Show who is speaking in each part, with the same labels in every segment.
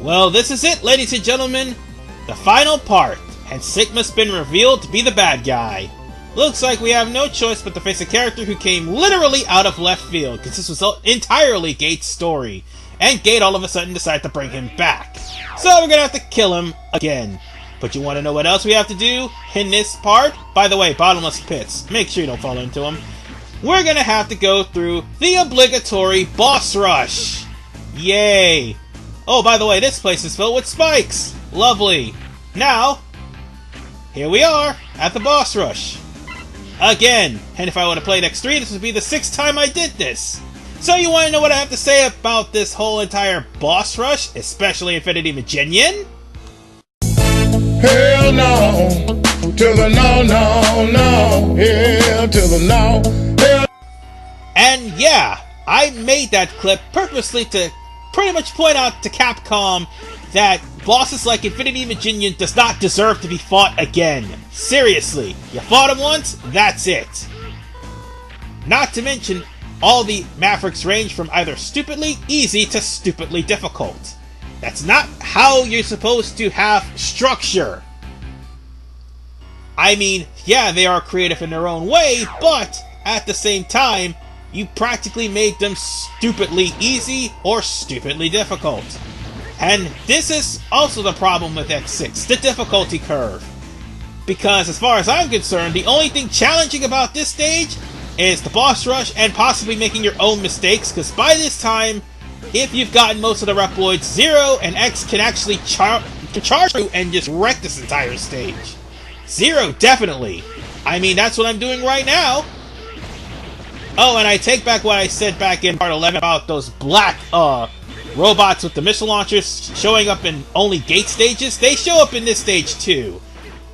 Speaker 1: Well, this is it, ladies and gentlemen. The final part, and Sigma's been revealed to be the bad guy. Looks like we have no choice but to face a character who came literally out of left field, because this was entirely Gate's story, and Gate all of a sudden decided to bring him back. So we're gonna have to kill him again. But you want to know what else we have to do in this part? By the way, bottomless pits. Make sure you don't fall into them. We're gonna have to go through the obligatory boss rush. Yay! Oh, by the way, this place is filled with spikes. Lovely. Now, here we are at the boss rush. Again, and if I would have played X3, this would be the 6th time I did this. So you want to know what I have to say about this whole entire boss rush, especially Infinity Maginian?
Speaker 2: Hell no, to the no, no, no, hell to the no, hell.
Speaker 1: And yeah, I made that clip purposely to pretty much point out to Capcom that bosses like Infinity Maginian does not deserve to be fought again. Seriously, you fought him once, that's it. Not to mention, all the Mavericks range from either stupidly easy to stupidly difficult. That's not how you're supposed to have structure. I mean, yeah, they are creative in their own way, but at the same time, you practically made them stupidly easy or stupidly difficult. And this is also the problem with X6, the difficulty curve. Because as far as I'm concerned, the only thing challenging about this stage is the boss rush and possibly making your own mistakes, because by this time, if you've gotten most of the Reploids, Zero and X can actually charge you and just wreck this entire stage. Zero, definitely. I mean, that's what I'm doing right now. Oh, and I take back what I said back in part 11 about those black robots with the missile launchers showing up in only Gate stages. They show up in this stage too.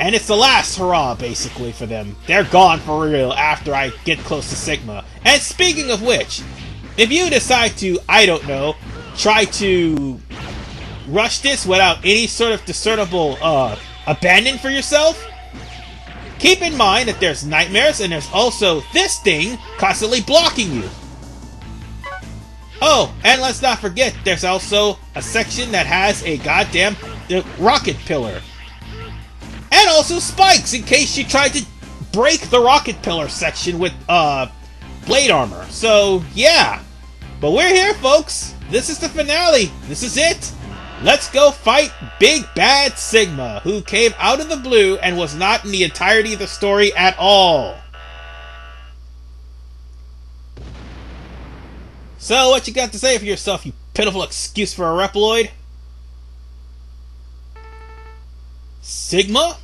Speaker 1: And it's the last hurrah, basically, for them. They're gone for real after I get close to Sigma. And speaking of which, if you decide to, I don't know, try to rush this without any sort of discernible abandon for yourself, keep in mind that there's nightmares and there's also this thing constantly blocking you. Oh, and let's not forget, there's also a section that has a goddamn rocket pillar. And also spikes in case you tried to break the rocket pillar section with blade armor. So, yeah. But we're here, folks. This is the finale. This is it. Let's go fight Big Bad Sigma, who came out of the blue and was not in the entirety of the story at all. So, what you got to say for yourself, you pitiful excuse for a Reploid? Sigma?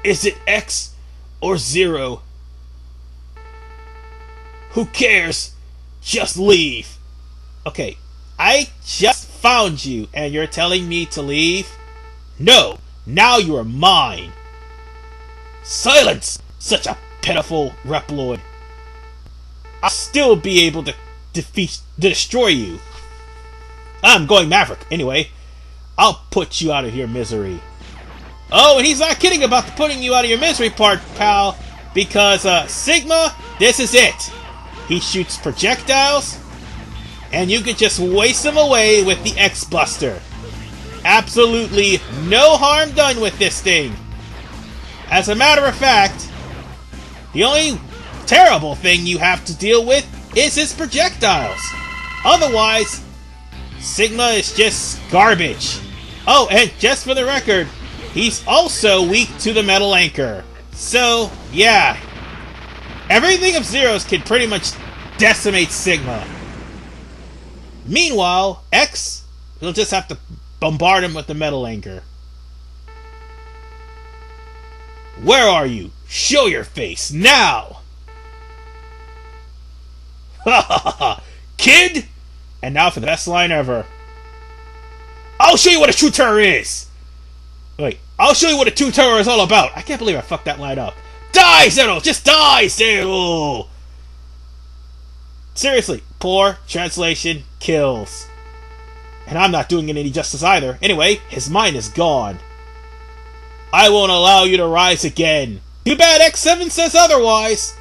Speaker 1: Is it X or Zero? Who cares? Just leave. Okay, I just found you and you're telling me to leave? No, now you are mine. Silence! Such a pitiful Reploid. I'll still be able to destroy you. I'm going Maverick. Anyway, I'll put you out of your misery. Oh, and he's not kidding about the putting you out of your misery part, pal. Because, Sigma, this is it. He shoots projectiles, and you can just waste them away with the X-Buster. Absolutely no harm done with this thing. As a matter of fact, the only terrible thing you have to deal with is his projectiles. Otherwise, Sigma is just garbage. Oh, and just for the record, he's also weak to the metal anchor. So, yeah. Everything of Zero's can pretty much decimate Sigma. Meanwhile, X will just have to bombard him with the metal anchor. Where are you? Show your face, now! Ha ha ha! Kid! And now for the best line ever. I'll show you what a true terror is! Wait, I'll show you what a true terror is all about. I can't believe I fucked that line up. Die, Zero! Just die, Zero! Seriously, poor translation kills. And I'm not doing it any justice either. Anyway, his mind is gone. I won't allow you to rise again. Too bad X7 says otherwise.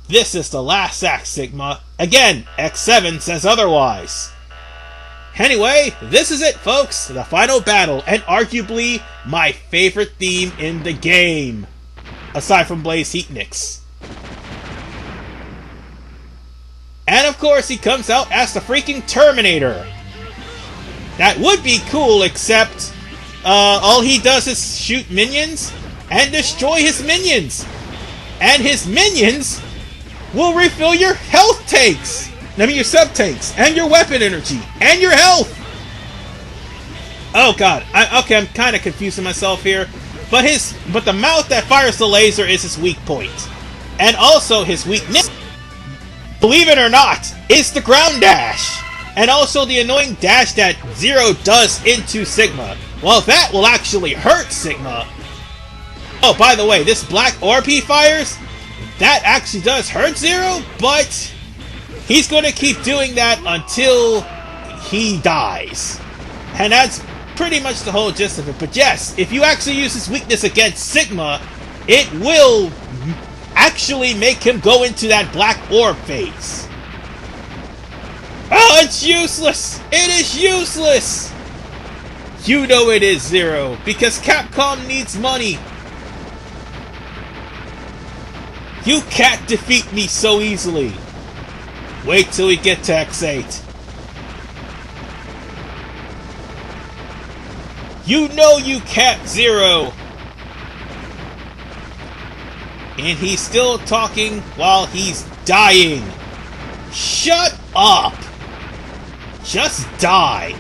Speaker 1: This is the last act, Sigma. Again, X7 says otherwise. Anyway, this is it, folks. The final battle, and arguably my favorite theme in the game. Aside from Blaze Heatniks. And of course, he comes out as the freaking Terminator. That would be cool, except all he does is shoot minions and destroy his minions. And his minions will refill your health tanks. I mean your sub tanks, and your weapon energy, and your health. Oh god, okay, I'm kind of confusing myself here. But the mouth that fires the laser is his weak point. And also his weakness, believe it or not, is the ground dash. And also the annoying dash that Zero does into Sigma. Well, that will actually hurt Sigma. Oh, by the way, this black orb he fires, that actually does hurt Zero, but he's going to keep doing that until he dies. And that's pretty much the whole gist of it. But yes, if you actually use his weakness against Sigma, it will actually make him go into that black orb phase. Oh, it's useless! It is useless! You know it is, Zero, because Capcom needs money. You can't defeat me so easily. Wait till we get to X8. You know you can't, Zero! And he's still talking while he's dying. Shut up! Just die.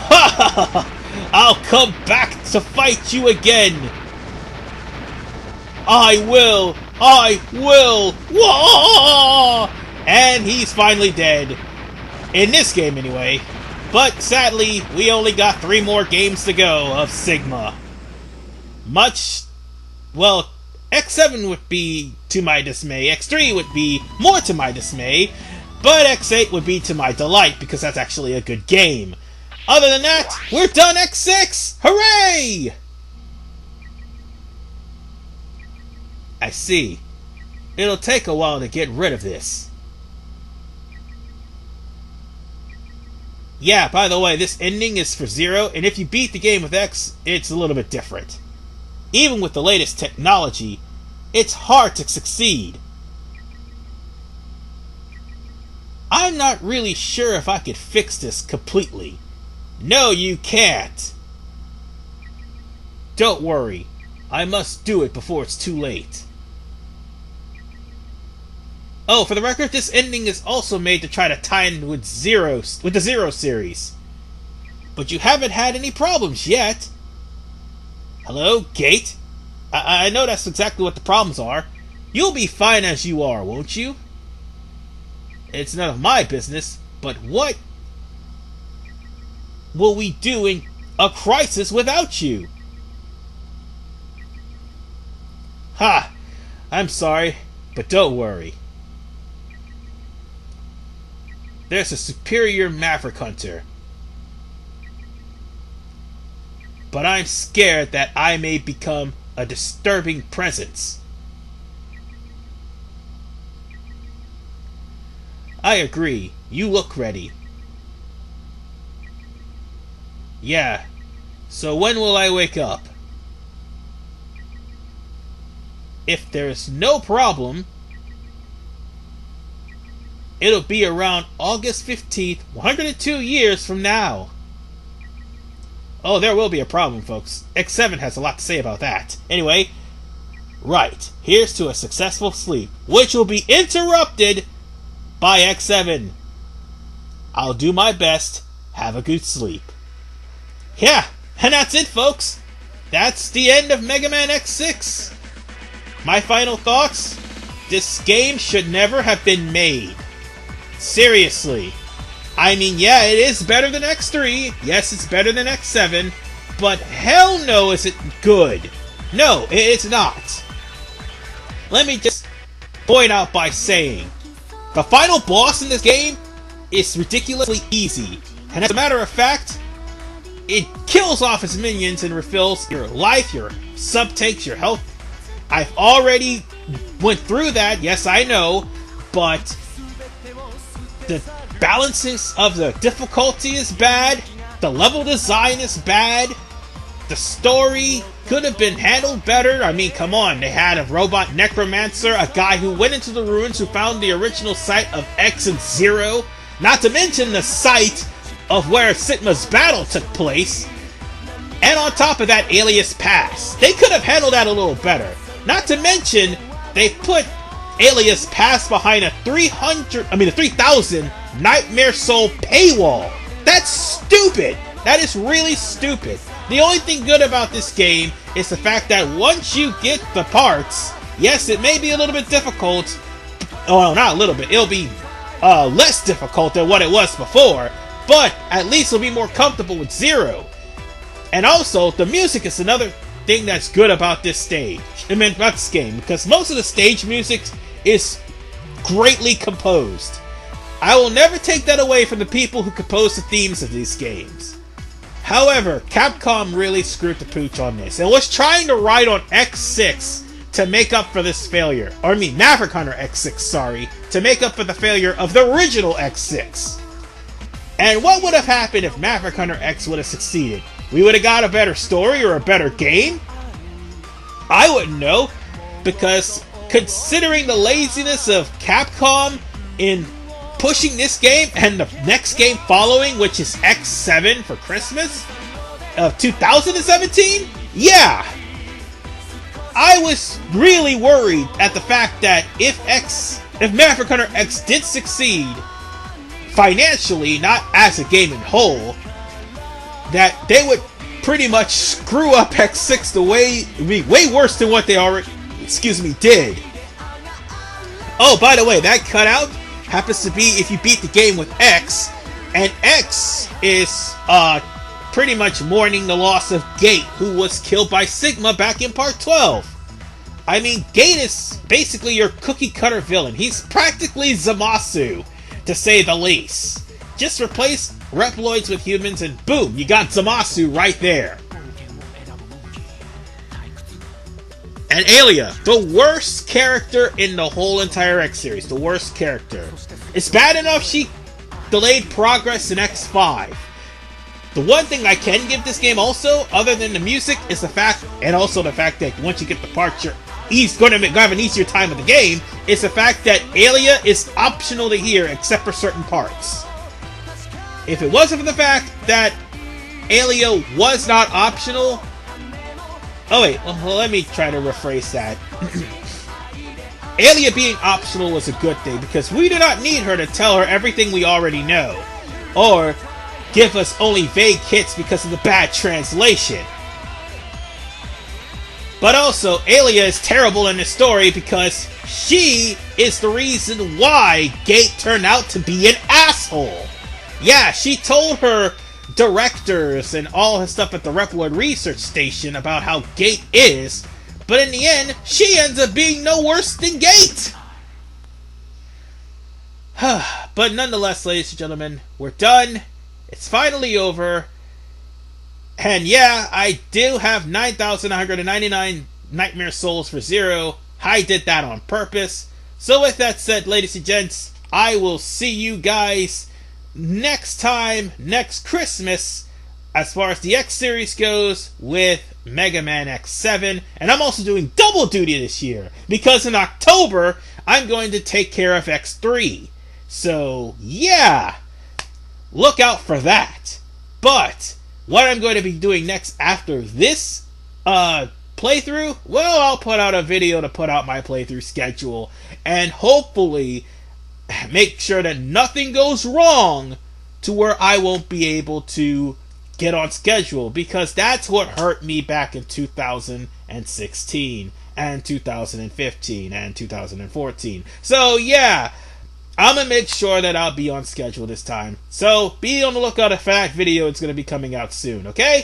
Speaker 1: Ha ha ha! I'll come back to fight you again. I will! I will! Whoa! And he's finally dead. In this game, anyway. But sadly, we only got 3 more games to go of Sigma. Well, X7 would be to my dismay, X3 would be more to my dismay, but X8 would be to my delight, because that's actually a good game. Other than that, we're done X6! Hooray! I see. It'll take a while to get rid of this. Yeah, by the way, this ending is for Zero, and if you beat the game with X, it's a little bit different. Even with the latest technology, it's hard to succeed. I'm not really sure if I could fix this completely. No, you can't. Don't worry. I must do it before it's too late. Oh, for the record, this ending is also made to try to tie in with the Zero series. But you haven't had any problems yet. Hello, Gate? I know that's exactly what the problems are. You'll be fine as you are, won't you? It's none of my business, but what will we do in a crisis without you? Ha! I'm sorry, but don't worry. There's a superior Maverick Hunter. But I'm scared that I may become a disturbing presence. I agree. You look ready. Yeah. So when will I wake up? If there's no problem, it'll be around August 15th, 102 years from now. Oh, there will be a problem, folks. X7 has a lot to say about that. Anyway, right. Here's to a successful sleep, which will be interrupted by X7. I'll do my best. Have a good sleep. Yeah, and that's it, folks. That's the end of Mega Man X6. My final thoughts? This game should never have been made. Seriously. I mean, yeah, it is better than X3. Yes, it's better than X7. But hell no is it good. No, it's not. Let me just point out by saying, the final boss in this game is ridiculously easy. And as a matter of fact, it kills off its minions and refills your life, your sub-takes, your health. I've already went through that, yes, I know, but the balances of the difficulty is bad, the level design is bad, the story could have been handled better. I mean, come on, they had a robot necromancer, a guy who went into the ruins who found the original site of X and Zero, not to mention the site of where Sigma's battle took place, and on top of that, Alias Pass. They could have handled that a little better. Not to mention, they put Alias Pass behind a 3,000 Nightmare Soul paywall. That's stupid. That is really stupid. The only thing good about this game is the fact that once you get the parts, yes, it may be a little bit difficult. Oh, not a little bit. It'll be less difficult than what it was before, but at least it'll be more comfortable with Zero. And also, the music is another thing that's good about this stage. I mean, about this game, because most of the stage music is greatly composed. I will never take that away from the people who compose the themes of these games. However, Capcom really screwed the pooch on this, and was trying to ride on X6 to make up for this failure. Or I mean, Maverick Hunter X6, sorry, to make up for the failure of the original X6. And what would have happened if Maverick Hunter X would have succeeded? We would have got a better story or a better game? I wouldn't know, because considering the laziness of Capcom in pushing this game and the next game following, which is X7 for Christmas of 2017, yeah, I was really worried at the fact that if Maverick Hunter X did succeed financially, not as a game in whole, that they would pretty much screw up X6 the way worse than what they already, did. Oh, by the way, that cutout happens to be if you beat the game with X, and X is pretty much mourning the loss of Gate, who was killed by Sigma back in part 12. I mean, Gate is basically your cookie-cutter villain. He's practically Zamasu, to say the least. Just replace Reploids with humans and boom, you got Zamasu right there. And Alia, the worst character in the whole entire X series. The worst character. It's bad enough she delayed progress in X5. The one thing I can give this game also, other than the music, is the fact, and also the fact that once you get the parts, you're going to have an easier time with the game, is the fact that Alia is optional to hear except for certain parts. If it wasn't for the fact that Alia was not optional... Oh wait, well, let me try to rephrase that. Alia being optional was a good thing, because we do not need her to tell her everything we already know, or give us only vague hints because of the bad translation. But also, Alia is terrible in this story because she is the reason why Gate turned out to be an asshole. Yeah, she told her directors and all his stuff at the Reploid Research Station about how Gate is, but in the end, she ends up being no worse than Gate! But nonetheless, ladies and gentlemen, we're done. It's finally over. And yeah, I do have 9,999 Nightmare Souls for Zero. I did that on purpose. So with that said, ladies and gents, I will see you guys next time, next Christmas, as far as the X series goes, with Mega Man X7. And I'm also doing double duty this year, because in October, I'm going to take care of X3. So, yeah, look out for that. But what I'm going to be doing next after this playthrough, well, I'll put out a video to put out my playthrough schedule, and hopefully make sure that nothing goes wrong to where I won't be able to get on schedule, because that's what hurt me back in 2016 and 2015 and 2014. So yeah, I'm gonna make sure that I'll be on schedule this time. So be on the lookout for that video. It's gonna be coming out soon, okay?